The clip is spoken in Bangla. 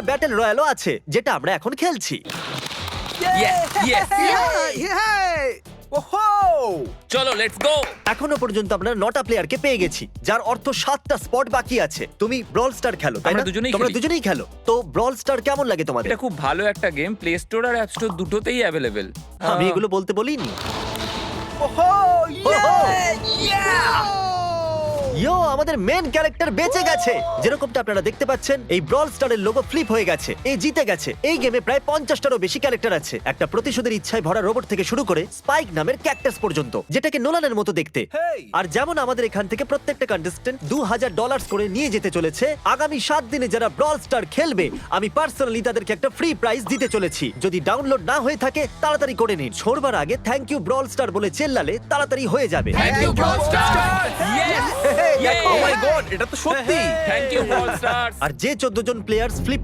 একটা ব্যাটেল রয়্যালও আছে যেটা আমরা এখন খেলছি। ওহো! চলো লেটস গো। এখনো পর্যন্ত আমরা 9টা প্লেয়ারকে পেয়ে গেছি, যার অর্থ 7টা স্পট বাকি আছে। তুমি ব্রল স্টার খেলো, তাই আমরা না? দুজনেই তোমরা খেলি। দুজনেই খেলো। তো ব্রল স্টার কেমন লাগে তোমাদের? এটা খুব ভালো একটা গেম, প্লে স্টোর আর অ্যাপ স্টোর দুটোতেই অ্যাভেলেবেল। আমি এগুলো বলতে বলিনি। ওহো! ওহো! Yeah! ইয়ো, আমাদের মেন ক্যারেক্টার বেঁচে গেছে। যেরকমটা আপনারা দেখতে পাচ্ছেন, এই ব্রল স্টারের লোগো ফ্লিপ হয়ে গেছে। এই জিতে গেছে। এই গেমে প্রায় 50টারও বেশি ক্যারেক্টার আছে, একটা প্রতিশোধের ইচ্ছায় ভরা রোবট থেকে শুরু করে স্পাইক নামের ক্যাকটাস পর্যন্ত, যেটাকে নোলানের মতো দেখতে। Hey! আর যেমন আমাদের এখান থেকে প্রত্যেকটা কন্টেস্টেন্ট $2000 করে নিয়ে যেতে চলেছে, আগামী 7 দিনে যারা ব্রল স্টার খেলবে আমি পার্সোনালি তাদেরকে একটা ফ্রি প্রাইজ দিতে চলেছি। যদি ডাউনলোড না হয়ে থাকে তাড়াতাড়ি করে নিন। ছোড়বার আগে থ্যাংক ইউ ব্রল স্টার বলে চেল্লালে তাড়াতাড়ি হয়ে যাবে। Thank you Brawl Star. Yes! Yay! Oh my God, এটা তো সত্যি। Thank you Brawl Star. আর যে 14 জন প্লেয়ার্স ফ্লিপ